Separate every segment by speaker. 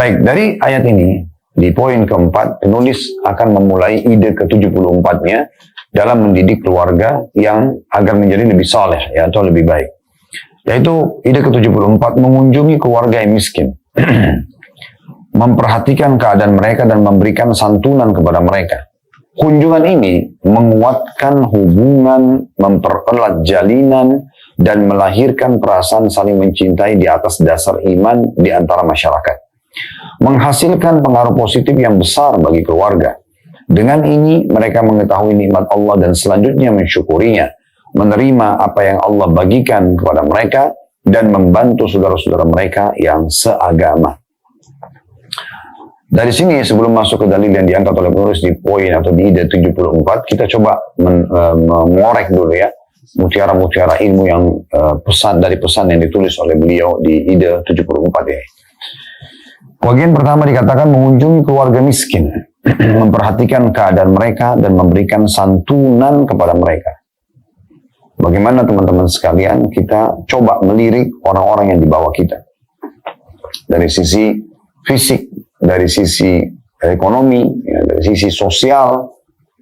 Speaker 1: Baik, dari ayat ini, di poin keempat, penulis akan memulai ide ke-74-nya dalam mendidik keluarga yang agar menjadi lebih saleh ya, atau lebih baik. Yaitu ide ke-74, mengunjungi keluarga yang miskin. Memperhatikan keadaan mereka dan memberikan santunan kepada mereka. Kunjungan ini menguatkan hubungan, mempererat jalinan, dan melahirkan perasaan saling mencintai di atas dasar iman di antara masyarakat. Menghasilkan pengaruh positif yang besar bagi keluarga. Dengan ini mereka mengetahui nikmat Allah dan selanjutnya mensyukurinya, menerima apa yang Allah bagikan kepada mereka, dan membantu saudara-saudara mereka yang seagama. Dari sini sebelum masuk ke dalil yang diangkat oleh penulis di poin atau di ide 74, kita coba mengorek dulu ya mutiara-mutiara ilmu yang pesan yang ditulis oleh beliau di ide 74 ini. Bagian pertama dikatakan mengunjungi keluarga miskin, memperhatikan keadaan mereka dan memberikan santunan kepada mereka. Bagaimana teman-teman sekalian kita coba melirik orang-orang yang di bawah kita. Dari sisi fisik, dari sisi ekonomi, ya, dari sisi sosial,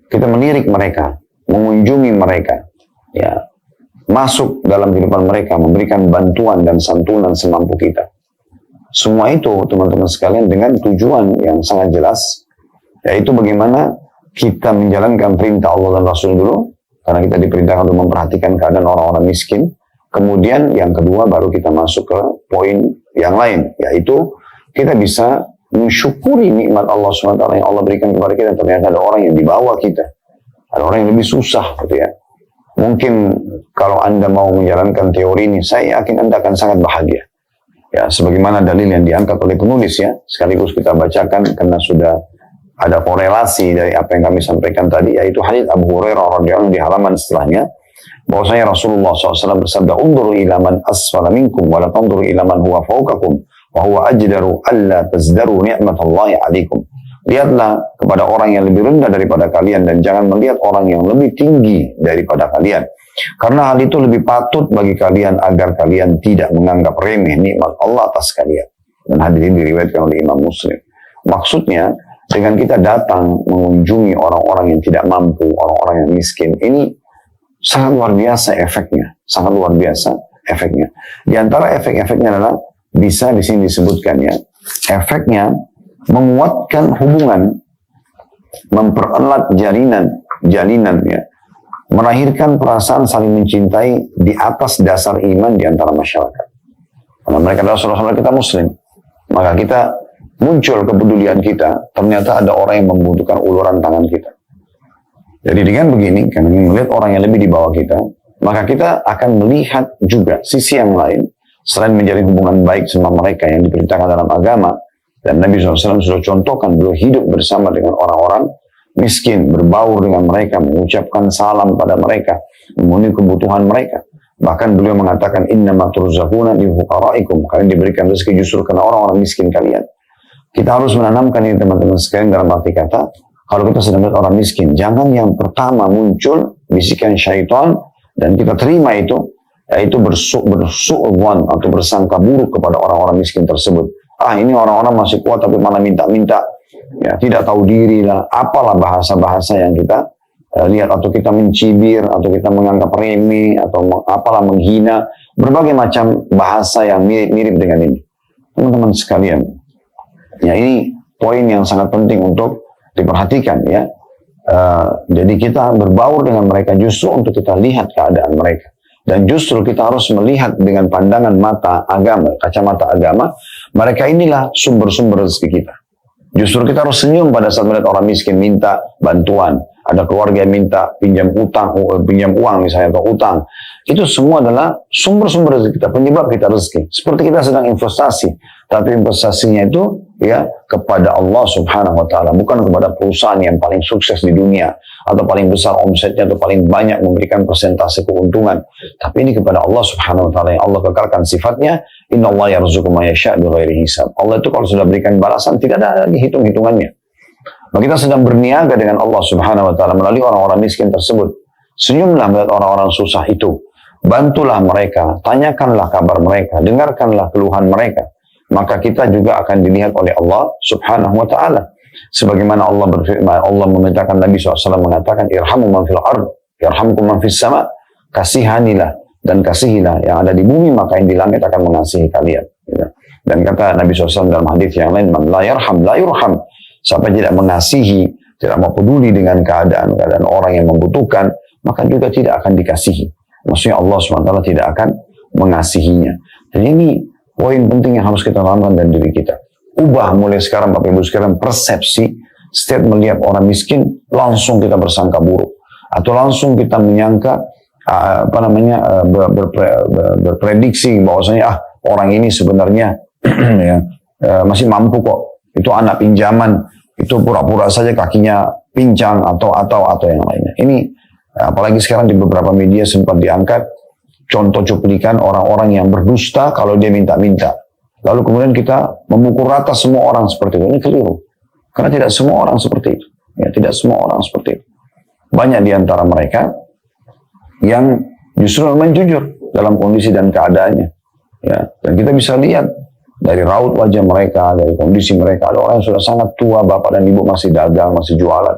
Speaker 1: kita melirik mereka, mengunjungi mereka, ya, masuk dalam kehidupan mereka, memberikan bantuan dan santunan semampu kita. Semua itu teman-teman sekalian dengan tujuan yang sangat jelas, yaitu bagaimana kita menjalankan perintah Allah dan Rasul dulu, karena kita diperintahkan untuk memperhatikan keadaan orang-orang miskin. Kemudian yang kedua baru kita masuk ke poin yang lain, yaitu kita bisa mensyukuri nikmat Allah SWT yang Allah berikan kepada kita. Ternyata ada orang yang di bawah kita, ada orang yang lebih susah gitu ya. Mungkin kalau Anda mau menjalankan teori ini, saya yakin Anda akan sangat bahagia. Ya, sebagaimana dalil yang diangkat oleh penulis ya, sekaligus kita bacakan karena sudah ada korelasi dari apa yang kami sampaikan tadi, yaitu hadits Abu Hurairah radhiyallahu anhu di halaman setelahnya, bahwasanya Rasulullah SAW bersabda, "Unzuru ila man asfala minkum wa la tanzuru ila man huwa fawqakum wa huwa ajdaru alla tazdaru ni'matallahi 'alaikum." Lihatlah kepada orang yang lebih rendah daripada kalian dan jangan melihat orang yang lebih tinggi daripada kalian. Karena hal itu lebih patut bagi kalian agar kalian tidak menganggap remeh nikmat Allah atas kalian. Dan hadis ini diriwayatkan oleh Imam Muslim. Maksudnya, dengan kita datang mengunjungi orang-orang yang tidak mampu, orang-orang yang miskin, ini sangat luar biasa efeknya. Sangat luar biasa efeknya. Di antara efek-efeknya adalah, bisa di sini disebutkan ya, efeknya menguatkan hubungan, mempererat jalinan ya, melahirkan perasaan saling mencintai di atas dasar iman di antara masyarakat. Karena mereka adalah saudara-saudara kita Muslim, maka kita muncul kepedulian kita, ternyata ada orang yang membutuhkan uluran tangan kita. Jadi dengan begini, karena melihat orang yang lebih di bawah kita, maka kita akan melihat juga sisi yang lain, selain menjalin hubungan baik sama mereka yang diperintahkan dalam agama, dan Nabi SAW sudah contohkan, beliau hidup bersama dengan orang-orang miskin, berbaur dengan mereka, mengucapkan salam pada mereka, memenuhi kebutuhan mereka. Bahkan beliau mengatakan, "Innama turzaquna bi fuqara'ikum." Kalian diberikan rezeki justru karena orang-orang miskin kalian. Kita harus menanamkan ini teman-teman sekalian dalam arti kata, kalau kita sedang melihat orang miskin, jangan yang pertama muncul bisikan syaitan dan kita terima itu, yaitu bersu'wan atau bersangka buruk kepada orang-orang miskin tersebut. Ini orang-orang masih kuat tapi malah minta-minta. Ya, tidak tahu diri lah, apalah bahasa-bahasa yang kita lihat, atau kita mencibir, atau kita menganggap remeh, atau apalah menghina, berbagai macam bahasa yang mirip-mirip dengan ini. Teman-teman sekalian, ya ini poin yang sangat penting untuk diperhatikan ya. Jadi kita berbaur dengan mereka justru untuk kita lihat keadaan mereka. Dan justru kita harus melihat dengan pandangan mata agama, kacamata agama, mereka inilah sumber-sumber rezeki kita. Justru kita harus senyum pada saat melihat orang miskin minta bantuan. Ada keluarga yang minta pinjam uang misalnya, atau utang. Itu semua adalah sumber-sumber rezeki kita, penyebab kita rezeki. Seperti kita sedang investasi, tapi investasinya itu ya kepada Allah Subhanahu wa taala, bukan kepada perusahaan yang paling sukses di dunia atau paling besar omsetnya atau paling banyak memberikan persentase keuntungan. Tapi ini kepada Allah Subhanahu wa taala yang Allah kekalkan sifatnya, innallaha yarzuqu may yasha' bighairi hisab. Allah itu kalau sudah berikan balasan tidak ada lagi hitung-hitungannya. Maka kita sedang berniaga dengan Allah Subhanahu wa taala melalui orang-orang miskin tersebut. Senyumlah melihat orang-orang susah itu. Bantulah mereka, tanyakanlah kabar mereka, dengarkanlah keluhan mereka. maka kita juga akan dilihat oleh Allah Subhanahu wa Ta'ala. Sebagaimana Allah berfirman, Allah memerintahkan Nabi SAW mengatakan, irhamu man fil ard, irhamkum man fis sama, kasihanilah dan kasihilah yang ada di bumi, maka yang di langit akan mengasihi kalian. Dan kata Nabi SAW dalam hadis yang lain, man la yarham la yurham, siapa tidak mengasihi, tidak mau peduli dengan keadaan orang yang membutuhkan, maka juga tidak akan dikasihi. Maksudnya Allah SWT tidak akan mengasihinya. Dan ini poin penting yang harus kita lakukan dalam diri kita. Ubah mulai sekarang, Bapak Ibu sekalian, persepsi. Setiap melihat orang miskin, langsung kita bersangka buruk. Atau langsung kita menyangka, berprediksi bahwasanya, orang ini sebenarnya ya, masih mampu kok. Itu anak pinjaman, itu pura-pura saja kakinya pincang atau yang lainnya. Ini apalagi sekarang di beberapa media sempat diangkat contoh cuplikan orang-orang yang berdusta kalau dia minta-minta. Lalu kemudian kita memukul rata semua orang seperti itu. Ini keliru. Karena tidak semua orang seperti itu. Ya, tidak semua orang seperti itu. Banyak di antara mereka yang justru memang jujur dalam kondisi dan keadaannya. Ya, dan kita bisa lihat dari raut wajah mereka, dari kondisi mereka. Ada orang yang sudah sangat tua, bapak dan ibu masih dagang, masih jualan.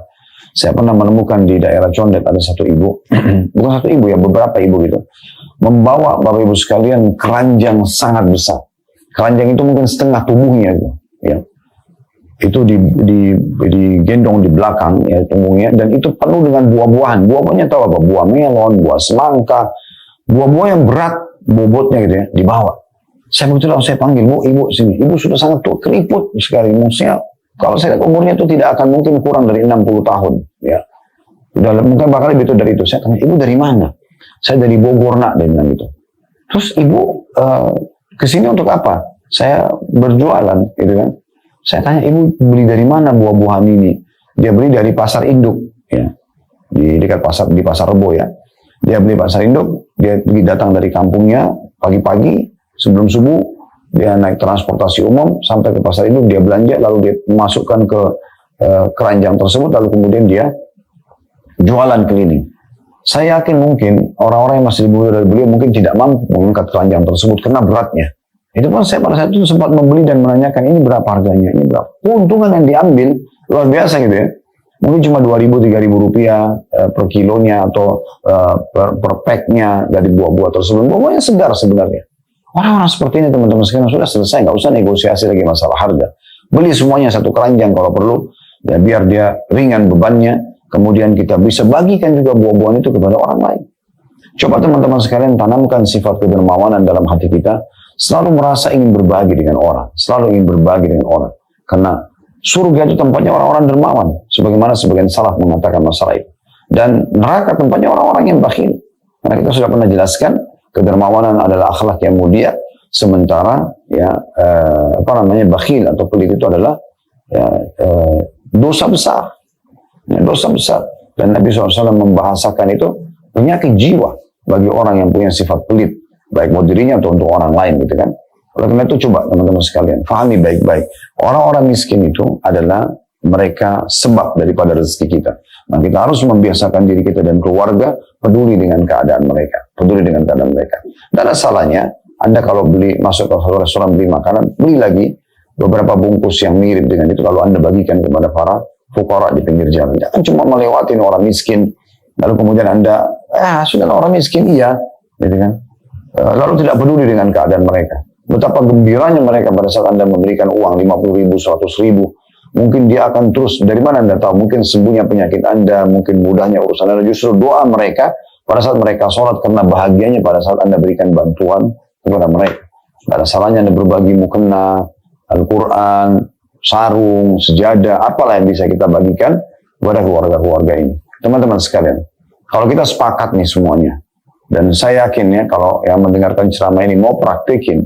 Speaker 1: Saya pernah menemukan di daerah Condet ada satu ibu, bukan satu ibu ya, beberapa ibu gitu, membawa Bapak Ibu sekalian keranjang sangat besar. Keranjang itu mungkin setengah tubuhnya gitu, ya. Itu digendong di belakang ya punggungnya, dan itu penuh dengan buah-buahan. Buah-buahnya tahu apa? Buah melon, buah semangka, buah-buah yang berat bobotnya gitu ya, dibawa. Saya begitu saya panggil, Bu, Ibu sini. Ibu sudah sangat tua, keriput sekali. Maksudnya, kalau saya lihat umurnya itu tidak akan mungkin kurang dari 60 tahun. Ya. Mungkin bakal lebih dari itu. Saya tanya, Ibu dari mana? Saya dari Bogor, nak, dia bilang gitu. Terus Ibu kesini untuk apa? Saya berjualan, gitu kan. Saya tanya, Ibu beli dari mana buah-buahan ini? Dia beli dari pasar induk, ya. Di dekat di pasar Rebo ya. Dia beli pasar induk, dia datang dari kampungnya pagi-pagi, sebelum subuh, dia naik transportasi umum sampai ke pasar induk, dia belanja, lalu dia masukkan ke keranjang tersebut, lalu kemudian dia jualan keliling. Saya yakin mungkin orang-orang yang masih lebih muda dari beliau mungkin tidak mampu mengangkat keranjang tersebut karena beratnya. Itu pun saya pada saat itu sempat membeli dan menanyakan, ini berapa harganya, ini berapa. Keuntungan yang diambil luar biasa gitu ya. Mungkin cuma 2.000-3.000 rupiah per kilonya atau per packnya dari buah-buah tersebut. Buah-buahnya segar sebenarnya. Orang-orang seperti ini teman-teman sekalian sudah selesai, nggak usah negosiasi lagi masalah harga. Beli semuanya satu keranjang kalau perlu, ya biar dia ringan bebannya. Kemudian kita bisa bagikan juga buah-buahan itu kepada orang lain. Coba teman-teman sekalian tanamkan sifat kedermawanan dalam hati kita, selalu merasa ingin berbagi dengan orang, selalu ingin berbagi dengan orang. Karena surga itu tempatnya orang-orang dermawan, sebagaimana sebagian salaf mengatakan masalah itu. Dan neraka tempatnya orang-orang yang bakhil. Karena kita sudah pernah jelaskan, kedermawanan adalah akhlak yang mulia, sementara ya bakhil atau pelit itu adalah dosa besar. Ya, dosa besar. Dan Nabi SAW membahasakan itu penyakit jiwa bagi orang yang punya sifat pelit, baik mau dirinya atau untuk orang lain gitu kan. Oleh karena itu coba teman-teman sekalian fahami baik-baik, orang-orang miskin itu adalah mereka sebab daripada rezeki kita. Nah, kita harus membiasakan diri kita dan keluarga peduli dengan keadaan mereka, peduli dengan keadaan mereka. Dan ada salahnya Anda kalau masuk ke restoran beli makanan, beli lagi beberapa bungkus yang mirip dengan itu, lalu Anda bagikan kepada para fuqara di pinggir jalan. Jangan cuma melewatin orang miskin, lalu kemudian Anda, sudah orang miskin, iya, gitu kan. Lalu tidak peduli dengan keadaan mereka. Betapa gembiranya mereka pada saat Anda memberikan uang 50.000, 100.000. Mungkin dia akan terus, dari mana Anda tahu? Mungkin sembuhnya penyakit Anda, mungkin mudahnya urusan Anda. Justru doa mereka pada saat mereka sholat karena bahagianya pada saat Anda berikan bantuan kepada mereka. Tidak ada salahnya Anda berbagi mukena, Al-Quran, sarung, sejadah, apalah yang bisa kita bagikan kepada keluarga-keluarga ini. Teman-teman sekalian, kalau kita sepakat nih semuanya, dan saya yakin ya kalau yang mendengarkan ceramah ini mau praktekin,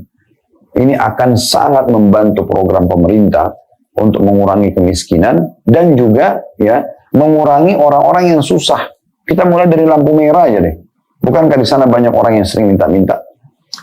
Speaker 1: ini akan sangat membantu program pemerintah untuk mengurangi kemiskinan dan juga ya mengurangi orang-orang yang susah. Kita mulai dari lampu merah aja deh. Bukankah di sana banyak orang yang sering minta-minta?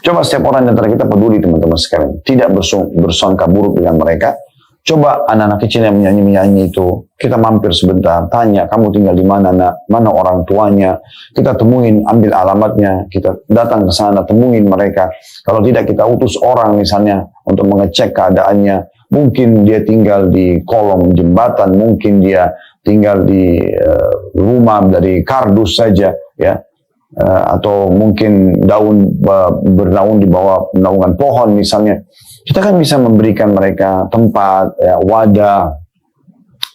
Speaker 1: Coba setiap orang di antara kita peduli teman-teman sekalian, tidak bersangka buruk dengan mereka, Coba anak-anak kecil yang menyanyi-menyanyi itu, kita mampir sebentar, tanya, kamu tinggal di mana nak? Mana orang tuanya? Kita temuin, ambil alamatnya, kita datang ke sana, temuin mereka. Kalau tidak kita utus orang misalnya untuk mengecek keadaannya. Mungkin dia tinggal di kolong jembatan, mungkin dia tinggal di rumah dari kardus saja, ya. Atau mungkin berdaun di bawah naungan pohon misalnya. Kita kan bisa memberikan mereka tempat, ya, wadah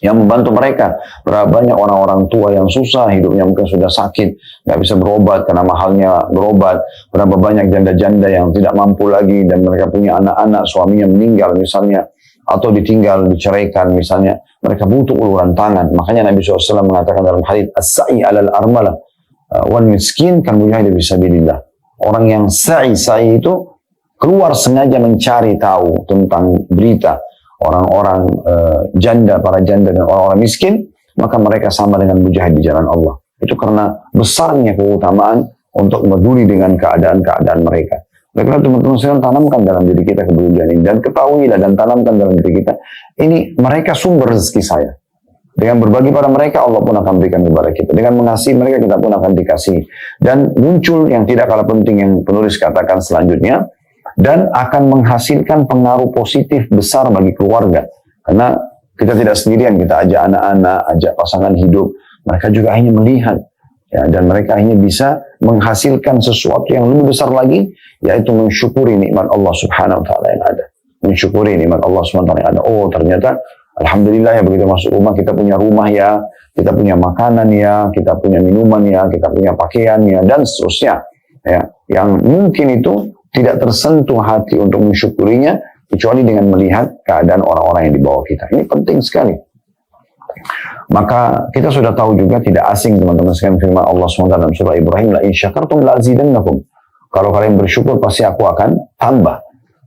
Speaker 1: yang membantu mereka. Berapa banyak orang-orang tua yang susah, hidupnya mungkin sudah sakit, nggak bisa berobat karena mahalnya berobat. Berapa banyak janda-janda yang tidak mampu lagi dan mereka punya anak-anak, suaminya meninggal misalnya, atau ditinggal, diceraikan misalnya. Mereka butuh uluran tangan. Makanya Nabi SAW mengatakan dalam hadits, as-sa'i alal armalah wal miskin kan mujahid fisabilillah. Orang yang sa'i itu keluar sengaja mencari tahu tentang berita orang-orang janda, para janda dan orang-orang miskin, maka mereka sama dengan mujahid di jalan Allah. Itu karena besarnya keutamaan untuk peduli dengan keadaan-keadaan mereka. Oleh karena teman-teman sekalian, tanamkan dalam diri kita kepedulian ini dan ketahuilah dan tanamkan dalam diri kita, ini mereka sumber rezeki saya. Dengan berbagi pada mereka, Allah pun akan berikan kepada kita. Dengan mengasihi mereka, kita pun akan dikasihi. Dan muncul yang tidak kalah penting yang penulis katakan selanjutnya, dan akan menghasilkan pengaruh positif besar bagi keluarga. Karena kita tidak sendirian, kita ajak anak-anak, ajak pasangan hidup, mereka juga hanya melihat. Ya, dan mereka hanya bisa menghasilkan sesuatu yang lebih besar lagi, yaitu mensyukuri nikmat Allah Subhanahu wa Ta'ala yang ada. Mensyukuri nikmat Allah Subhanahu wa Ta'ala yang ada. Oh, ternyata alhamdulillah ya, begitu masuk rumah, kita punya rumah ya, kita punya makanan ya, kita punya minuman ya, kita punya pakaian ya, dan seterusnya. Ya, yang mungkin itu tidak tersentuh hati untuk mensyukurinya, kecuali dengan melihat keadaan orang-orang yang di bawah kita. Ini penting sekali. Maka kita sudah tahu juga, tidak asing teman-teman sekalian firman Allah SWT dalam surah Ibrahim, la in syakartum la azidannakum. Kalau kalian bersyukur pasti aku akan tambah.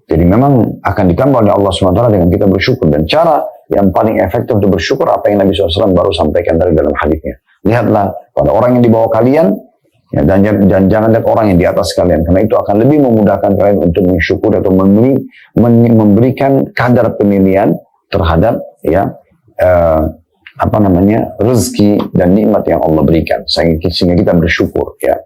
Speaker 1: Jadi memang akan ditambah oleh Allah SWT dengan kita bersyukur. Dan cara yang paling efektif untuk bersyukur, apa yang Nabi SAW baru sampaikan tadi dalam hadisnya. Lihatlah pada orang yang di bawah kalian, ya, dan jangan lihat orang yang di atas kalian. Karena itu akan lebih memudahkan kalian untuk mensyukur atau memberikan kadar penilaian terhadap ya rezeki dan nikmat yang Allah berikan. Sehingga kita bersyukur. Ya.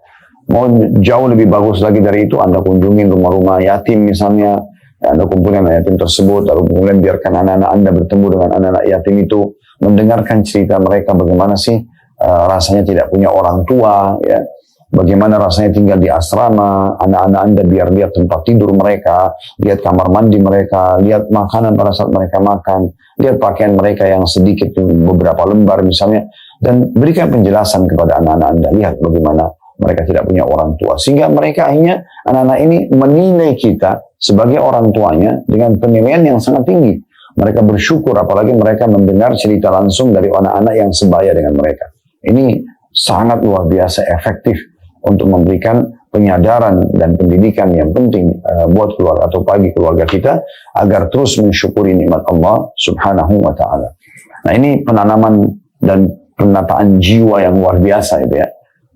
Speaker 1: Mau jauh lebih bagus lagi dari itu, Anda kunjungin rumah-rumah yatim misalnya, Anda kumpulkan anak yatim tersebut, lalu kemudian biarkan anak-anak Anda bertemu dengan anak-anak yatim itu, mendengarkan cerita mereka bagaimana sih rasanya tidak punya orang tua, ya, bagaimana rasanya tinggal di asrama, anak-anak Anda biar lihat tempat tidur mereka, lihat kamar mandi mereka, lihat makanan pada saat mereka makan, lihat pakaian mereka yang sedikit beberapa lembar misalnya, dan berikan penjelasan kepada anak-anak Anda, lihat bagaimana mereka tidak punya orang tua. Sehingga mereka akhirnya, anak-anak ini menilai kita sebagai orang tuanya dengan penilaian yang sangat tinggi. Mereka bersyukur, apalagi mereka mendengar cerita langsung dari anak-anak yang sebaya dengan mereka. Ini sangat luar biasa efektif untuk memberikan penyadaran dan pendidikan yang penting buat keluarga atau bagi keluarga kita, agar terus mensyukuri nikmat Allah Subhanahu wa Ta'ala. Nah, ini penanaman dan penataan jiwa yang luar biasa itu ya.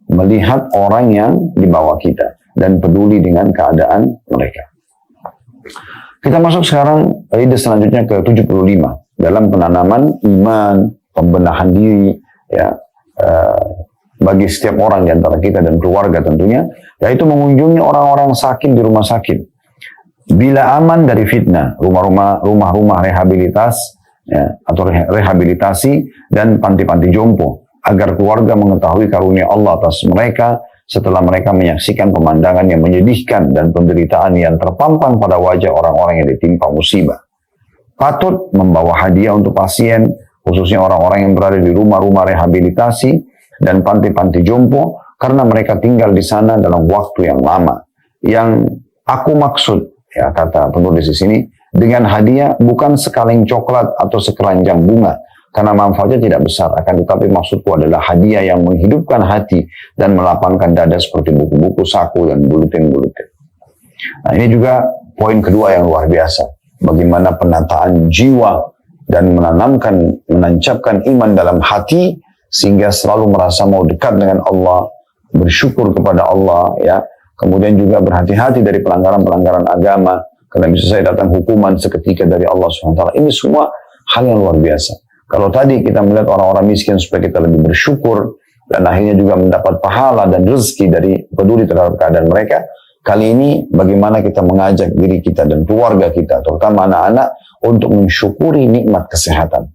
Speaker 1: Melihat orang yang di bawah kita dan peduli dengan keadaan mereka. Kita masuk sekarang ide selanjutnya ke 75 dalam penanaman iman, pembenahan diri ya, bagi setiap orang di antara kita dan keluarga tentunya, yaitu mengunjungi orang-orang sakit di rumah sakit. Bila aman dari fitnah, rumah-rumah rehabilitas ya, atau rehabilitasi dan panti-panti jompo, agar keluarga mengetahui karunia Allah atas mereka setelah mereka menyaksikan pemandangan yang menyedihkan dan penderitaan yang terpampang pada wajah orang-orang yang ditimpa musibah. Patut membawa hadiah untuk pasien, khususnya orang-orang yang berada di rumah-rumah rehabilitasi dan panti-panti jompo, karena mereka tinggal di sana dalam waktu yang lama. Yang aku maksud, ya kata penulis di sini, dengan hadiah bukan sekaleng coklat atau sekeranjang bunga, karena manfaatnya tidak besar, akan tetapi maksudku adalah hadiah yang menghidupkan hati dan melapangkan dada seperti buku-buku saku dan buletin-buletin. Nah, ini juga poin kedua yang luar biasa. Bagaimana penataan jiwa dan menancapkan iman dalam hati, sehingga selalu merasa mau dekat dengan Allah, bersyukur kepada Allah, ya. Kemudian juga berhati-hati dari pelanggaran-pelanggaran agama, karena bisa saya datang hukuman seketika dari Allah SWT. Ini semua hal yang luar biasa. Kalau tadi kita melihat orang-orang miskin supaya kita lebih bersyukur, dan akhirnya juga mendapat pahala dan rezeki dari peduli terhadap keadaan mereka, kali ini bagaimana kita mengajak diri kita dan keluarga kita, terutama anak-anak, untuk mensyukuri nikmat kesehatan.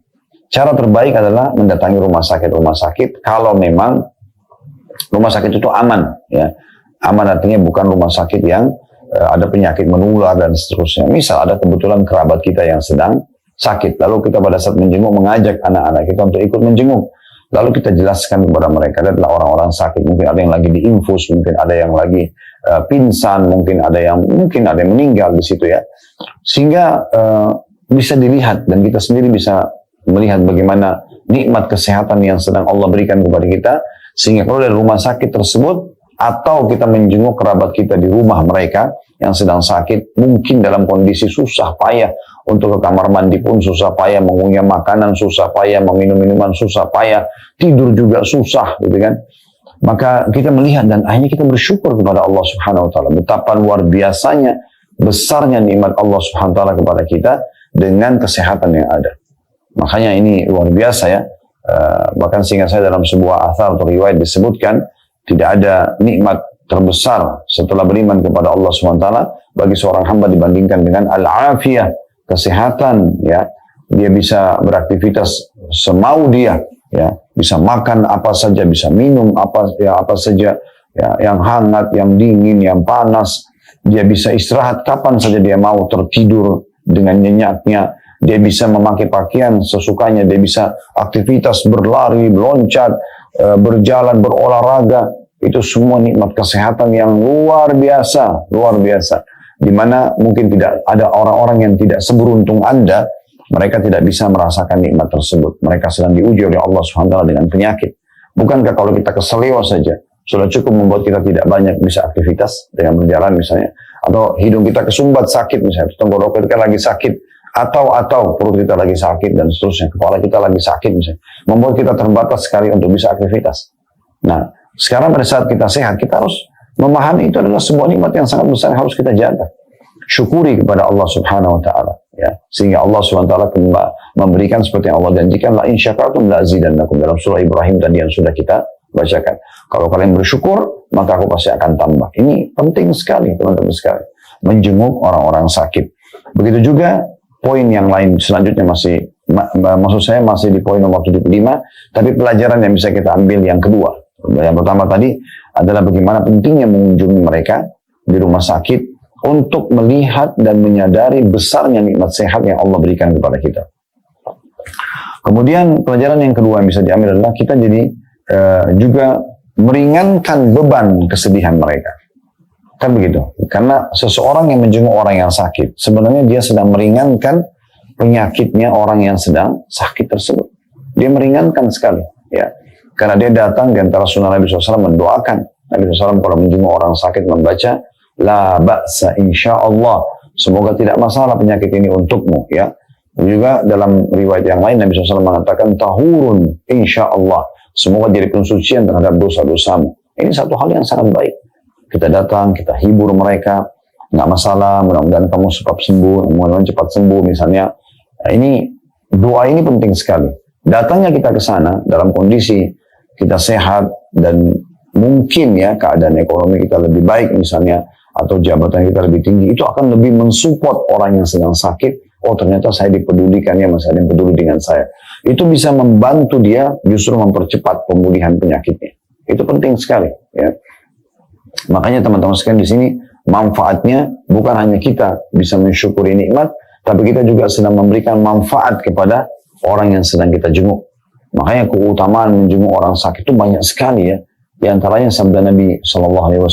Speaker 1: Cara terbaik adalah mendatangi rumah sakit kalau memang rumah sakit itu aman, ya. Aman artinya bukan rumah sakit yang ada penyakit menular dan seterusnya. Misal ada kebetulan kerabat kita yang sedang sakit, lalu kita pada saat menjenguk mengajak anak-anak kita untuk ikut menjenguk. Lalu kita jelaskan kepada mereka, adalah orang-orang sakit, mungkin ada yang lagi diinfus, mungkin ada yang lagi pingsan, mungkin ada yang meninggal di situ, ya. Sehingga bisa dilihat dan kita sendiri bisa melihat bagaimana nikmat kesehatan yang sedang Allah berikan kepada kita, sehingga kalau dari rumah sakit tersebut atau kita menjenguk kerabat kita di rumah mereka yang sedang sakit, mungkin dalam kondisi susah payah, untuk ke kamar mandi pun susah payah, mengunyah makanan susah payah, meminum minuman susah payah, tidur juga susah, gitu kan. Maka kita melihat dan akhirnya kita bersyukur kepada Allah Subhanahu wa taala betapa luar biasanya, besarnya nikmat Allah Subhanahu wa taala kepada kita dengan kesehatan yang ada. Makanya ini luar biasa, ya. Bahkan sehingga saya dalam sebuah athar atau riwayat disebutkan, tidak ada nikmat terbesar setelah beriman kepada Allah SWT bagi seorang hamba dibandingkan dengan al-afiyah, kesehatan, ya. Dia bisa beraktivitas semau dia, ya. Bisa makan apa saja, bisa minum apa saja, ya, yang hangat, yang dingin, yang panas. Dia bisa istirahat kapan saja dia mau, tertidur dengan nyenyaknya. Dia bisa memakai pakaian sesukanya, dia bisa aktivitas berlari, meloncat, berjalan, berolahraga. Itu semua nikmat kesehatan yang luar biasa, luar biasa. Di mana mungkin tidak ada orang-orang yang tidak seberuntung Anda, mereka tidak bisa merasakan nikmat tersebut. Mereka sedang diuji oleh Allah SWT dengan penyakit. Bukankah kalau kita keselio saja, sudah cukup membuat kita tidak banyak bisa aktivitas dengan berjalan misalnya, atau hidung kita kesumbat sakit misalnya, tenggorokan kita lagi sakit, atau perut kita lagi sakit dan seterusnya, kepala kita lagi sakit misalnya, membuat kita terbatas sekali untuk bisa aktivitas. Nah, sekarang pada saat kita sehat, kita harus memahami itu adalah sebuah nikmat yang sangat besar yang harus kita jaga. Syukuri kepada Allah Subhanahu wa taala, ya. Sehingga Allah Subhanahu wa taala memberikan seperti yang Allah janjikan, la in syakartum la azidannakum, dalam surah Ibrahim tadi yang sudah kita bacakan. Kalau kalian bersyukur, maka aku pasti akan tambah. Ini penting sekali, teman-teman sekalian, menjenguk orang-orang sakit. Begitu juga poin yang lain selanjutnya maksud saya masih di poin nomor 75, tapi pelajaran yang bisa kita ambil yang kedua. Yang pertama tadi adalah bagaimana pentingnya mengunjungi mereka di rumah sakit untuk melihat dan menyadari besarnya nikmat sehat yang Allah berikan kepada kita. Kemudian pelajaran yang kedua yang bisa diambil adalah kita jadi juga meringankan beban kesedihan mereka. Kan begitu. Karena seseorang yang menjenguk orang yang sakit, sebenarnya dia sedang meringankan penyakitnya orang yang sedang sakit tersebut. Dia meringankan sekali, ya. Karena dia datang di antara sunnah Nabi SAW mendoakan. Nabi SAW kalau menjenguk orang sakit membaca, la ba'sa insyaallah, semoga tidak masalah penyakit ini untukmu, ya. Juga dalam riwayat yang lain Nabi SAW mengatakan tahurun insyaallah, semoga jadi pensucian terhadap dosa-dosamu. Ini satu hal yang sangat baik. Kita datang, kita hibur mereka, nggak masalah, mudah-mudahan kamu cepat sembuh, mudah-mudahan cepat sembuh misalnya. Nah, ini doa ini penting sekali. Datangnya kita ke sana dalam kondisi kita sehat dan mungkin ya keadaan ekonomi kita lebih baik misalnya, atau jabatan kita lebih tinggi, itu akan lebih mensupport orang yang sedang sakit. Oh, ternyata saya dipedulikan, ya, masih ada yang peduli dengan saya. Itu bisa membantu dia justru mempercepat pemulihan penyakitnya. Itu penting sekali, ya. Makanya teman-teman sekalian di sini manfaatnya bukan hanya kita bisa mensyukuri nikmat, tapi kita juga sedang memberikan manfaat kepada orang yang sedang kita jenguk. Makanya keutamaan menjenguk orang sakit itu banyak sekali, ya. Di antaranya sabda Nabi SAW,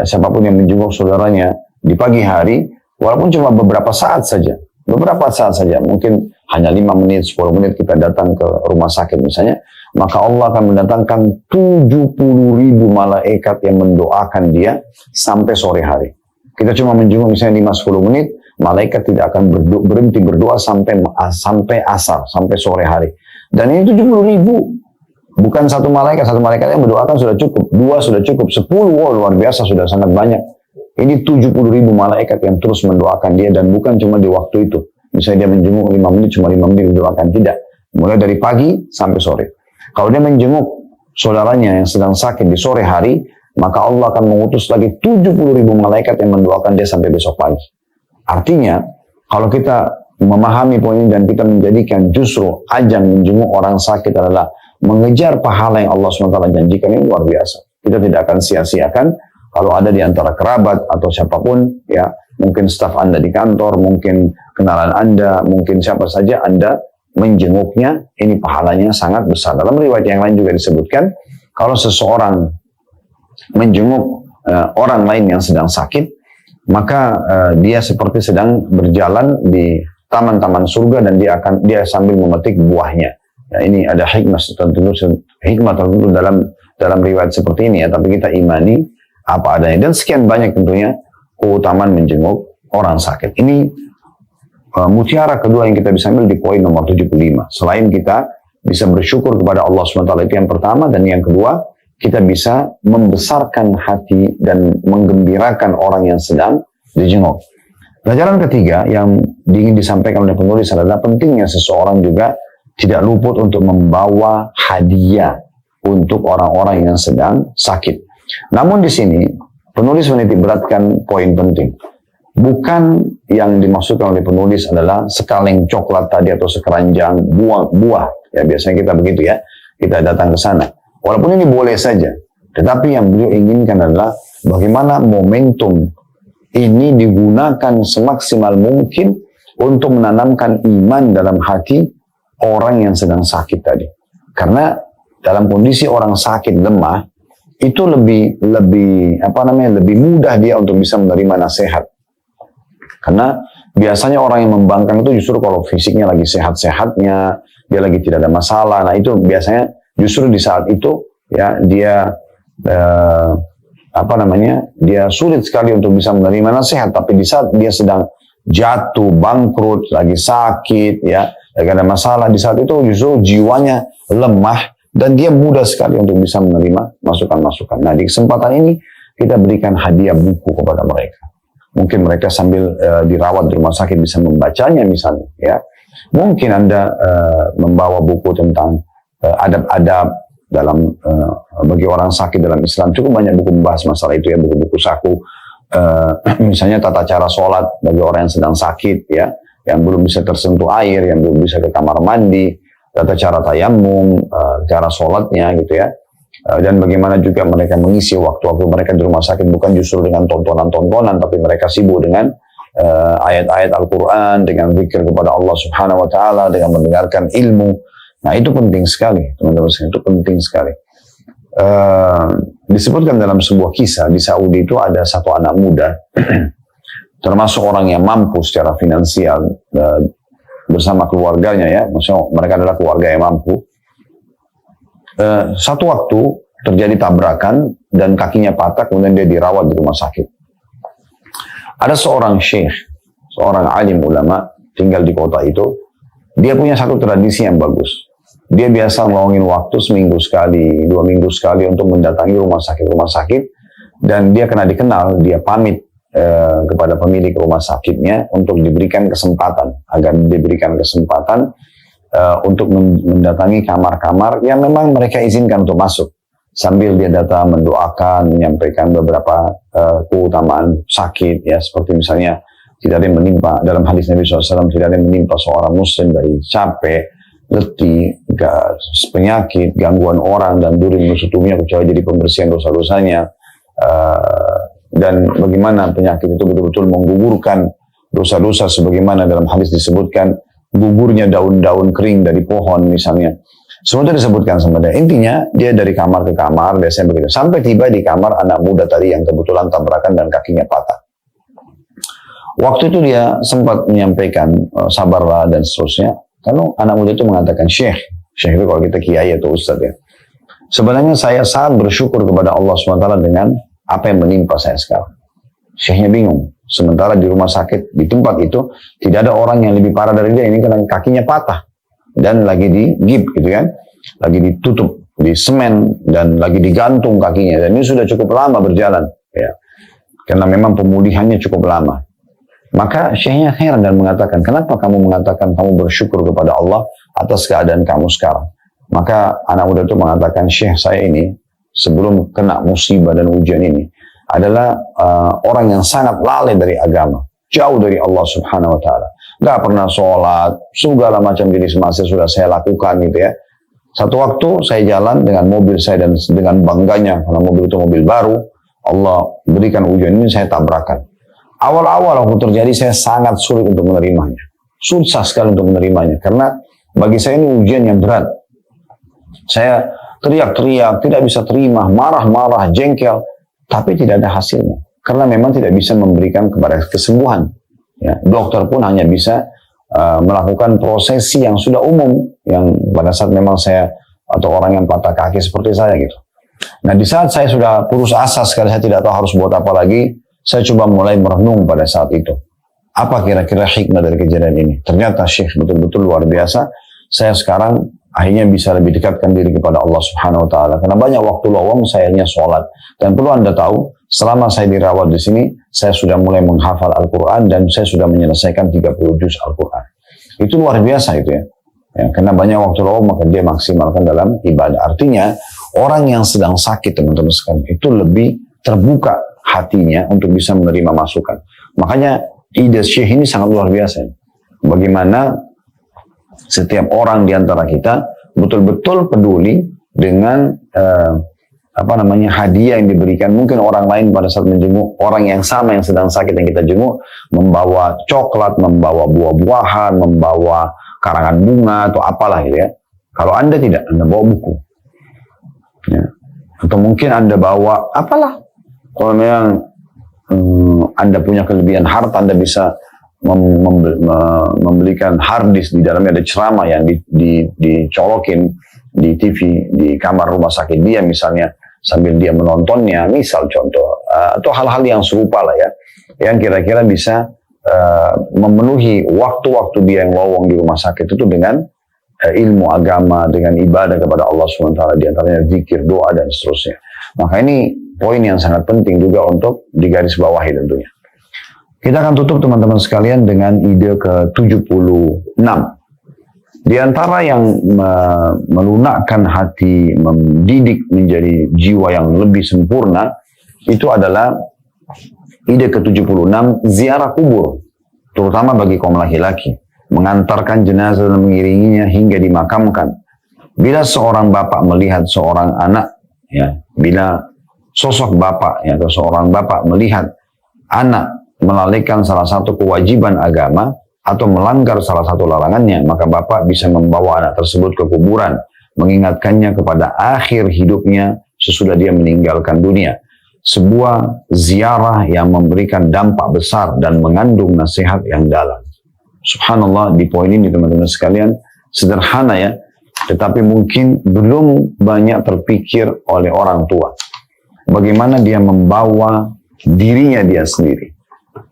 Speaker 1: siapapun yang menjenguk saudaranya di pagi hari, walaupun cuma beberapa saat saja, mungkin hanya 5 menit, 10 menit kita datang ke rumah sakit misalnya, maka Allah akan mendatangkan 70.000 malaikat yang mendoakan dia sampai sore hari. Kita cuma menjenguk misalnya 5-10 menit, malaikat tidak akan berhenti berdoa sampai asar, sampai sore hari. Dan ini 70.000. Bukan satu malaikat yang mendoakan sudah cukup, 2 sudah cukup, 10, wow, luar biasa, sudah sangat banyak. Ini 70.000 malaikat yang terus mendoakan dia, dan bukan cuma di waktu itu. Misalnya dia menjenguk 5 menit, cuma 5 menit didoakan. Tidak. Mulai dari pagi sampai sore. Kalau dia menjenguk saudaranya yang sedang sakit di sore hari, maka Allah akan mengutus lagi 70.000 malaikat yang mendoakan dia sampai besok pagi. Artinya, kalau kita memahami poin ini dan kita menjadikan justru ajang menjenguk orang sakit adalah mengejar pahala yang Allah SWT janjikan, ini luar biasa. Kita tidak akan sia-siakan kalau ada di antara kerabat atau siapapun, ya mungkin staf Anda di kantor, mungkin kenalan Anda, mungkin siapa saja Anda menjenguknya, ini pahalanya sangat besar. Dalam riwayat yang lain juga disebutkan, kalau seseorang menjenguk orang lain yang sedang sakit, maka dia seperti sedang berjalan di taman-taman surga dan dia sambil memetik buahnya. Nah, ini ada hikmah tertentu dalam riwayat seperti ini ya, tapi kita imani apa adanya. Dan sekian banyak tentunya keutamaan menjenguk orang sakit. Ini mutiara kedua yang kita bisa ambil di poin nomor 75. Selain kita bisa bersyukur kepada Allah SWT, itu yang pertama, dan yang kedua, kita bisa membesarkan hati dan menggembirakan orang yang sedang dijenguk. Pelajaran ketiga yang ingin disampaikan oleh penulis adalah pentingnya seseorang juga tidak luput untuk membawa hadiah untuk orang-orang yang sedang sakit. Namun di sini penulis menitik beratkan poin penting. Bukan yang dimaksudkan oleh penulis adalah sekaleng coklat tadi atau sekeranjang buah. Ya biasanya kita begitu ya. Kita datang ke sana. Walaupun ini boleh saja. Tetapi yang beliau inginkan adalah bagaimana momentum ini digunakan semaksimal mungkin untuk menanamkan iman dalam hati orang yang sedang sakit tadi. Karena dalam kondisi orang sakit lemah, itu lebih mudah dia untuk bisa menerima nasihat. Karena biasanya orang yang membangkang itu justru kalau fisiknya lagi sehat-sehatnya, dia lagi tidak ada masalah. Nah itu biasanya justru di saat itu ya dia dia sulit sekali untuk bisa menerima nasihat. Tapi di saat dia sedang jatuh, bangkrut, lagi sakit, ya, lagi ada masalah, di saat itu justru jiwanya lemah dan dia mudah sekali untuk bisa menerima masukan-masukan. Nah di kesempatan ini kita berikan hadiah buku kepada mereka. Mungkin mereka sambil dirawat di rumah sakit bisa membacanya misalnya, ya. Mungkin Anda membawa buku tentang adab-adab dalam bagi orang sakit dalam Islam. Cukup banyak buku membahas masalah itu ya, buku-buku saku. Misalnya tata cara sholat bagi orang yang sedang sakit, ya, yang belum bisa tersentuh air, yang belum bisa ke kamar mandi, tata cara tayamum, cara sholatnya gitu ya. Dan bagaimana juga mereka mengisi waktu-waktu mereka di rumah sakit, bukan justru dengan tontonan-tontonan, tapi mereka sibuk dengan ayat-ayat Al-Quran, dengan zikir kepada Allah Subhanahu Wa Taala, dengan mendengarkan ilmu. Nah itu penting sekali, teman-teman, itu penting sekali. Disebutkan dalam sebuah kisah di Saudi itu ada satu anak muda, termasuk orang yang mampu secara finansial bersama keluarganya ya, maksudnya mereka adalah keluarga yang mampu. Satu waktu terjadi tabrakan dan kakinya patah, kemudian dia dirawat di rumah sakit. Ada seorang syekh, seorang alim ulama tinggal di kota itu. Dia punya satu tradisi yang bagus. Dia biasa ngeluangin waktu seminggu sekali, 2 minggu sekali untuk mendatangi rumah sakit, dan dia kena dikenal, dia pamit kepada pemilik rumah sakitnya untuk diberikan kesempatan, untuk mendatangi kamar-kamar yang memang mereka izinkan untuk masuk. Sambil dia datang mendoakan, menyampaikan beberapa keutamaan sakit, ya, seperti misalnya tidak ada yang menimpa, dalam hadis Nabi SAW, tidak ada yang menimpa seorang muslim dari capek, letih, penyakit, gangguan orang, dan duri menusuk tubuhnya kecuali jadi pembersihan dosa-dosanya. Dan bagaimana penyakit itu betul-betul menggugurkan dosa-dosa sebagaimana dalam hadis disebutkan gugurnya daun-daun kering dari pohon misalnya. Semua itu disebutkan sama dia. Intinya dia dari kamar ke kamar biasanya begitu. Sampai tiba di kamar anak muda tadi yang kebetulan tabrakan dan kakinya patah. Waktu itu dia sempat menyampaikan sabarlah dan seterusnya. Kalau anak muda itu mengatakan syekh itu kalau kita kiai atau ustadz ya. Sebenarnya saya sangat bersyukur kepada Allah SWT dengan apa yang menimpa saya sekarang. Syekhnya bingung. Sementara di rumah sakit, di tempat itu, tidak ada orang yang lebih parah dari dia. Ini karena kakinya patah. Dan lagi digip gitu kan. Lagi ditutup di semen dan lagi digantung kakinya. Dan ini sudah cukup lama berjalan. Ya. Karena memang pemulihannya cukup lama. Maka syekhnya heran dan mengatakan, kenapa kamu mengatakan kamu bersyukur kepada Allah atas keadaan kamu sekarang? Maka anak muda itu mengatakan, Syekh, saya ini sebelum kena musibah dan ujian ini adalah orang yang sangat lalai dari agama, jauh dari Allah Subhanahu Wa Taala, nggak pernah sholat, segala macam jenis maksiat sudah saya lakukan gitu ya. Satu waktu saya jalan dengan mobil saya dan dengan bangganya karena mobil itu mobil baru, Allah berikan ujian ini, saya tabrakan. Awal-awal waktu terjadi saya sangat sulit untuk menerimanya, susah sekali untuk menerimanya karena bagi saya ini ujian yang berat. Saya teriak-teriak, tidak bisa terima, marah-marah, jengkel, tapi tidak ada hasilnya. Karena memang tidak bisa memberikan kepada kesembuhan. Ya, dokter pun hanya bisa melakukan prosesi yang sudah umum, yang pada saat memang saya atau orang yang patah kaki seperti saya gitu. Nah, di saat saya sudah putus asa sekali, saya tidak tahu harus buat apa lagi, saya coba mulai merenung pada saat itu. Apa kira-kira hikmah dari kejadian ini? Ternyata Syekh betul-betul luar biasa. Saya sekarang akhirnya bisa lebih dekatkan diri kepada Allah Subhanahu Wa Taala. Karena banyak waktu lowong saya hanya sholat. Dan perlu Anda tahu, selama saya dirawat di sini, saya sudah mulai menghafal Al-Quran dan saya sudah menyelesaikan 30 juz Al-Quran. Itu luar biasa itu ya. Ya, karena banyak waktu lowong maka dia maksimalkan dalam ibadah. Artinya orang yang sedang sakit teman-teman sekalian itu lebih terbuka hatinya untuk bisa menerima masukan. Makanya ide Syekh ini sangat luar biasa. Bagaimana setiap orang di antara kita betul-betul peduli dengan hadiah yang diberikan. Mungkin orang lain pada saat menjenguk orang yang sama yang sedang sakit yang kita jenguk, membawa coklat, membawa buah-buahan, membawa karangan bunga atau apalah gitu ya. Kalau Anda tidak, Anda bawa buku. Ya. Atau mungkin Anda bawa apalah. Kalau memang Anda punya kelebihan harta, Anda bisa membelikan hard disk, di dalamnya ada ceramah yang dicolokin di TV di kamar rumah sakit dia misalnya, sambil dia menontonnya, misal contoh, atau hal-hal yang serupa lah ya, yang kira-kira bisa memenuhi waktu-waktu dia yang lowong di rumah sakit itu dengan ilmu agama, dengan ibadah kepada Allah SWT, di antaranya zikir, doa, dan seterusnya. Maka ini poin yang sangat penting juga untuk digarisbawahi tentunya. Kita akan tutup teman-teman sekalian dengan ide ke-76. Di antara yang melunakkan hati, mendidik menjadi jiwa yang lebih sempurna, itu adalah ide ke-76, ziarah kubur, terutama bagi kaum laki-laki, mengantarkan jenazah dan mengiringinya hingga dimakamkan. Bila seorang bapak melihat seorang anak, ya, bila sosok bapak ya, atau seorang bapak melihat anak melalaikan salah satu kewajiban agama atau melanggar salah satu larangannya, maka bapak bisa membawa anak tersebut ke kuburan, mengingatkannya kepada akhir hidupnya sesudah dia meninggalkan dunia. Sebuah ziarah yang memberikan dampak besar dan mengandung nasihat yang dalam. Subhanallah, di poin ini teman-teman sekalian, sederhana ya, tetapi mungkin belum banyak terpikir oleh orang tua. Bagaimana dia membawa dirinya dia sendiri,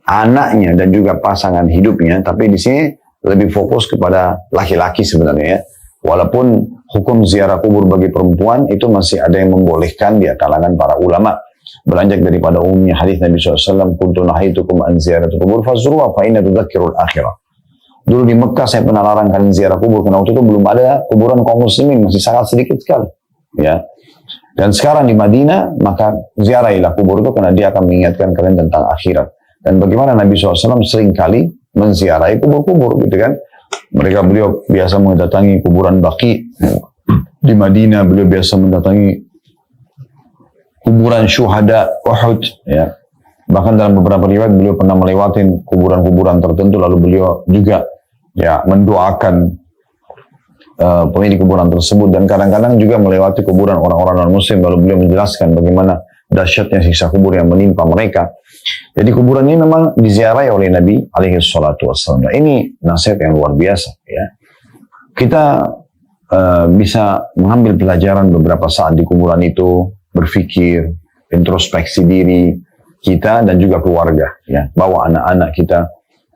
Speaker 1: anaknya dan juga pasangan hidupnya, tapi di sini lebih fokus kepada laki-laki sebenarnya ya. Walaupun hukum ziarah kubur bagi perempuan itu masih ada yang membolehkan di kalangan para ulama. Beranjak daripada umumnya hadis Nabi SAW, kuntu nahitukum an ziyaratul kubur fazruha fa inna tudzakirul akhirah. Dulu di Mekah saya pernah larang kalian ziarah kubur karena waktu itu belum ada kuburan kaum muslimin, masih sangat sedikit sekali. Ya. Dan sekarang di Madinah, maka ziarahilah kubur itu karena dia akan mengingatkan kalian tentang akhirat. Dan bagaimana Nabi SAW sering kali menziarahi kubur-kubur gitu kan. Beliau biasa mendatangi kuburan Baqi di Madinah, beliau biasa mendatangi kuburan syuhada Uhud ya. Bahkan dalam beberapa riwayat beliau pernah melewati kuburan-kuburan tertentu, lalu beliau juga ya mendoakan pemilik kuburan tersebut, dan kadang-kadang juga melewati kuburan orang-orang non-muslim, lalu beliau menjelaskan bagaimana dahsyatnya siksa kubur yang menimpa mereka. Jadi kuburan ini memang diziarahi oleh Nabi alaihi salatu wassalam. Nah, ini nasihat yang luar biasa ya. Kita bisa mengambil pelajaran beberapa saat di kuburan itu, berpikir, introspeksi diri kita dan juga keluarga ya. Bawa anak-anak kita,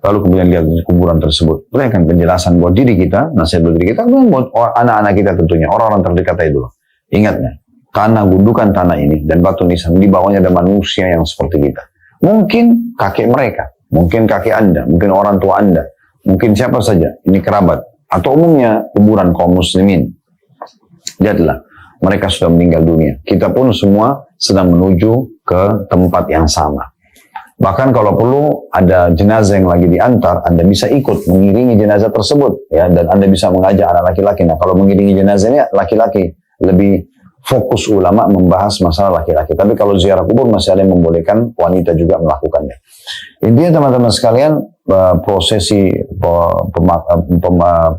Speaker 1: lalu kemudian lihat kuburan tersebut, berikan penjelasan buat diri kita, nasihat buat diri kita, buat anak-anak kita tentunya, orang-orang terdekat itu. Ingatnya, tanah, gundukan tanah ini dan batu nisan, di bawahnya ada manusia yang seperti kita. Mungkin kakek mereka, mungkin kakek Anda, mungkin orang tua Anda, mungkin siapa saja, ini kerabat, atau umumnya kuburan kaum muslimin. Lihatlah, mereka sudah meninggal dunia. Kita pun semua sedang menuju ke tempat yang sama. Bahkan kalau perlu ada jenazah yang lagi diantar, Anda bisa ikut mengiringi jenazah tersebut, ya, dan Anda bisa mengajak anak laki-laki. Nah, kalau mengiringi jenazahnya laki-laki, lebih fokus ulama membahas masalah laki-laki. Tapi kalau ziarah kubur masih ada yang membolehkan wanita juga melakukannya. Intinya teman-teman sekalian, prosesi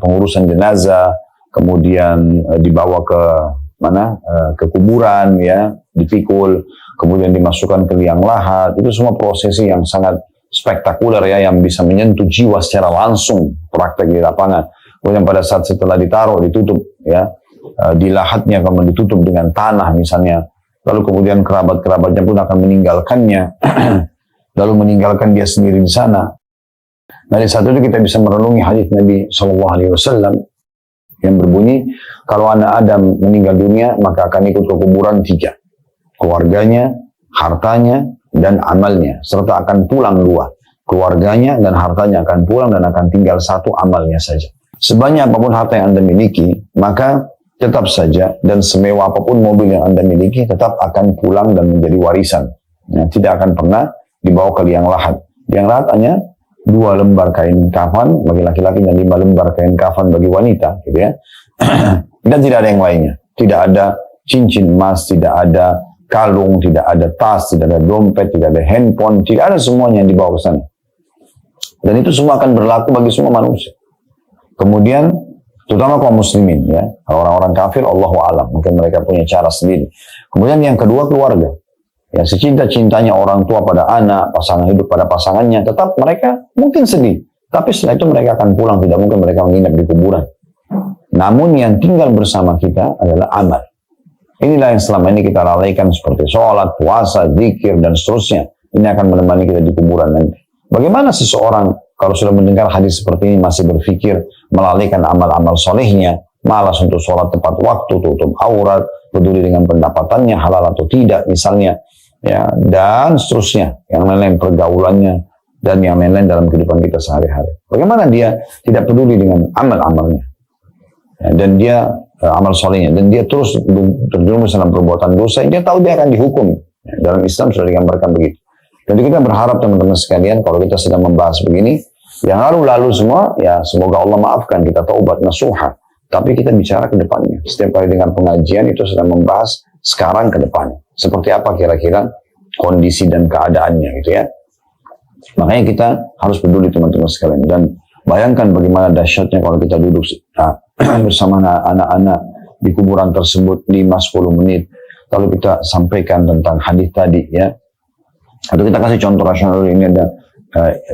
Speaker 1: pengurusan jenazah, kemudian dibawa ke mana, ke kuburan, ya, dipikul, kemudian dimasukkan ke liang lahat, itu semua prosesi yang sangat spektakuler, ya, yang bisa menyentuh jiwa secara langsung, praktek di lapangan. Kemudian pada saat setelah ditaruh, ditutup, ya, di lahatnya kemudian ditutup dengan tanah misalnya, lalu kemudian kerabat-kerabatnya pun akan meninggalkannya, lalu meninggalkan dia sendiri di sana. Nah, di saat itu kita bisa merenungi hadis Nabi SAW yang berbunyi, kalau anak Adam meninggal dunia, maka akan ikut ke kuburan 3. Keluarganya, hartanya, dan amalnya. Serta akan pulang 2. Keluarganya dan hartanya akan pulang dan akan tinggal 1 amalnya saja. Sebanyak apapun harta yang Anda miliki, maka tetap saja, dan semewah apapun mobil yang Anda miliki, tetap akan pulang dan menjadi warisan. Nah, tidak akan pernah dibawa ke liang lahat. Liang lahat hanya 2 lembar kain kafan bagi laki-laki dan 5 lembar kain kafan bagi wanita, gitu ya. Dan tidak ada yang lainnya. Tidak ada cincin emas, tidak ada kalung, tidak ada tas, tidak ada dompet, tidak ada handphone, tidak ada semuanya yang dibawa ke sana. Dan itu semua akan berlaku bagi semua manusia. Kemudian, terutama kaum muslimin, ya. Orang-orang kafir, Allahu a'lam, mungkin mereka punya cara sendiri. Kemudian yang kedua, keluarga. Ya, secinta-cintanya orang tua pada anak, pasangan hidup pada pasangannya, tetap mereka mungkin sedih. Tapi setelah itu mereka akan pulang, tidak mungkin mereka menginap di kuburan. Namun yang tinggal bersama kita adalah amal. Inilah yang selama ini kita lalaikan seperti sholat, puasa, zikir, dan seterusnya. Ini akan menemani kita di kuburan nanti. Bagaimana seseorang kalau sudah mendengar hadis seperti ini masih berpikir melalaikan amal-amal solehnya, malas untuk sholat tepat waktu, tutup aurat, peduli dengan pendapatannya, halal atau tidak misalnya, ya, dan seterusnya, yang lain-lain pergaulannya, dan yang lain-lain dalam kehidupan kita sehari-hari. Bagaimana dia tidak peduli dengan amal-amalnya, ya, dan dia amal solehnya, dan dia terus terjerumus dalam perbuatan dosa, dia tahu dia akan dihukum. Ya, dalam Islam sudah digambarkan begitu. Jadi kita berharap teman-teman sekalian, kalau kita sedang membahas begini, yang lalu-lalu semua, ya semoga Allah maafkan, kita taubat nasuha. Tapi kita bicara ke depannya. Setiap kali dengan pengajian itu sedang membahas sekarang ke depan. Seperti apa kira-kira kondisi dan keadaannya gitu ya. Makanya kita harus peduli teman-teman sekalian. Dan bayangkan bagaimana dahsyatnya kalau kita duduk bersama anak-anak di kuburan tersebut 5-10 menit. Lalu kita sampaikan tentang hadis tadi ya. Atau kita kasih contoh rasional, ini ada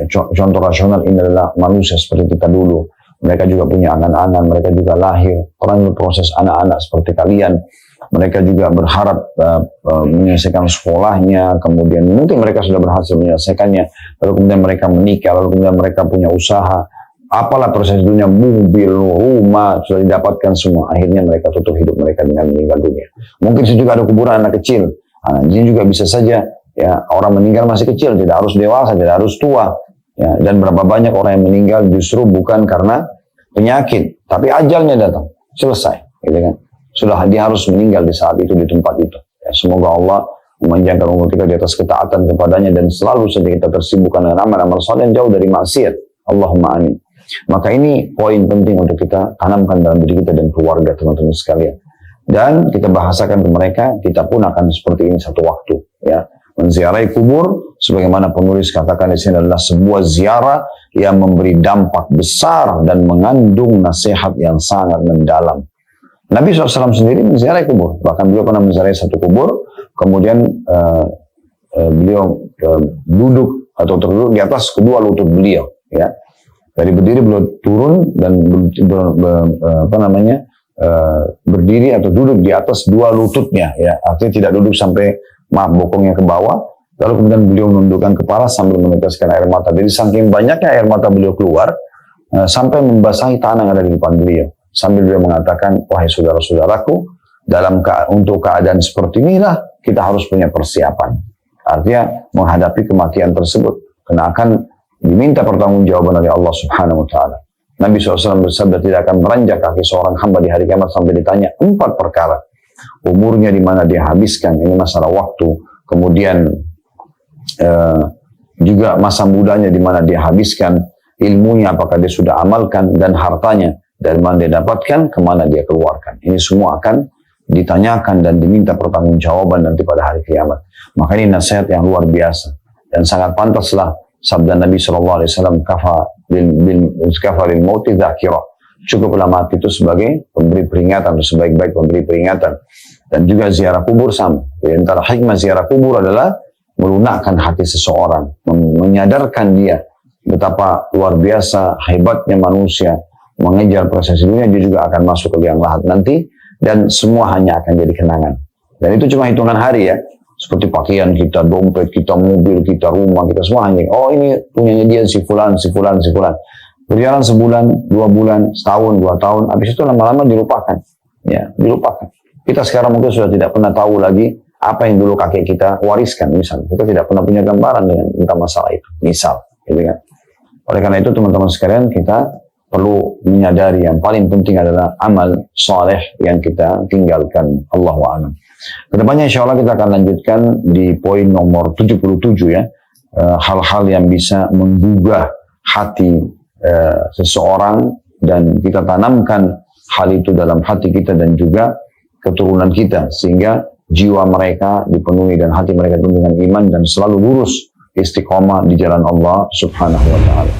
Speaker 1: contoh rasional, ini adalah manusia seperti kita dulu. Mereka juga punya anak-anak, mereka juga lahir. Orang berproses anak-anak seperti kalian. Mereka juga berharap menyelesaikan sekolahnya, kemudian mungkin mereka sudah berhasil menyelesaikannya, lalu kemudian mereka menikah, lalu kemudian mereka punya usaha. Apalah proses dunia, mobil, rumah, sudah didapatkan semua. Akhirnya mereka tutup hidup mereka dengan meninggal dunia. Mungkin juga ada kuburan anak kecil. Nah, ini juga bisa saja. Ya, orang meninggal masih kecil, tidak harus dewasa, tidak harus tua. Ya, dan berapa banyak orang yang meninggal justru bukan karena penyakit, tapi ajalnya datang, selesai. Gitu kan? Sudah dia harus meninggal di saat itu, di tempat itu. Ya, semoga Allah memanjangkan umur kita di atas ketaatan kepadanya dan selalu saja kita tersibukkan dengan amal-amal saleh jauh dari maksiat. Allahumma amin. Maka ini poin penting untuk kita tanamkan dalam diri kita dan keluarga teman-teman sekalian. Dan kita bahasakan ke mereka, kita pun akan seperti ini satu waktu. Ya. Menziarahi kubur, sebagaimana penulis katakan di sini adalah sebuah ziarah yang memberi dampak besar dan mengandung nasihat yang sangat mendalam. Nabi SAW sendiri menziarahi kubur, bahkan beliau pernah menziarahi satu kubur, kemudian beliau duduk atau terduduk di atas kedua lutut beliau. Ya, dari berdiri beliau turun dan berdiri atau duduk di atas dua lututnya. Ya, artinya tidak duduk sampai bokongnya ke bawah, lalu kemudian beliau menundukkan kepala sambil meneteskan air mata. Jadi saking banyaknya air mata beliau keluar, sampai membasahi tanah yang ada di depan beliau. Sambil beliau mengatakan, wahai saudara-saudaraku, untuk keadaan seperti inilah kita harus punya persiapan. Artinya menghadapi kematian tersebut. Karena akan diminta pertanggungjawaban oleh Allah Subhanahu wa taala. Nabi SAW bersabda tidak akan beranjak kaki seorang hamba di hari kiamat sampai ditanya 4 perkara. Umurnya di mana dia habiskan, ini masalah waktu. Kemudian juga masa mudanya di mana dia habiskan, ilmunya apakah dia sudah amalkan, dan hartanya dari mana dia dapatkan, kemana dia keluarkan. Ini semua akan ditanyakan dan diminta pertanggungjawaban nanti pada hari kiamat. Maka ini nasihat yang luar biasa dan sangat pantaslah sabda Nabi SAW, kafa lil mauti dzakira. Cukuplah mati itu sebagai pemberi peringatan, atau sebaik-baik pemberi peringatan. Dan juga ziarah kubur sama. Di antara hikmah ziarah kubur adalah melunakkan hati seseorang, menyadarkan dia betapa luar biasa hebatnya manusia mengejar prestasi dunia, dia juga akan masuk ke liang lahat nanti, dan semua hanya akan jadi kenangan. Dan itu cuma hitungan hari ya, seperti pakaian kita, dompet kita, mobil kita, rumah kita, semua hanya, oh ini punyanya dia si fulan, si fulan, si fulan. Berjalan sebulan, 2 bulan, setahun, 2 tahun, habis itu lama-lama dilupakan. Ya, dilupakan. Kita sekarang mungkin sudah tidak pernah tahu lagi apa yang dulu kakek kita wariskan, misalnya. Kita tidak pernah punya gambaran tentang masalah itu, misal. Gitu kan. Oleh karena itu, teman-teman sekalian, kita perlu menyadari yang paling penting adalah amal saleh yang kita tinggalkan. Allahu a'lam. Kedepannya insya Allah kita akan lanjutkan di poin nomor 77 ya. Hal-hal yang bisa menggugah hati seseorang, dan kita tanamkan hal itu dalam hati kita dan juga keturunan kita, sehingga jiwa mereka dipenuhi dan hati mereka dipenuhi dengan iman dan selalu lurus istiqomah di jalan Allah Subhanahu wa ta'ala.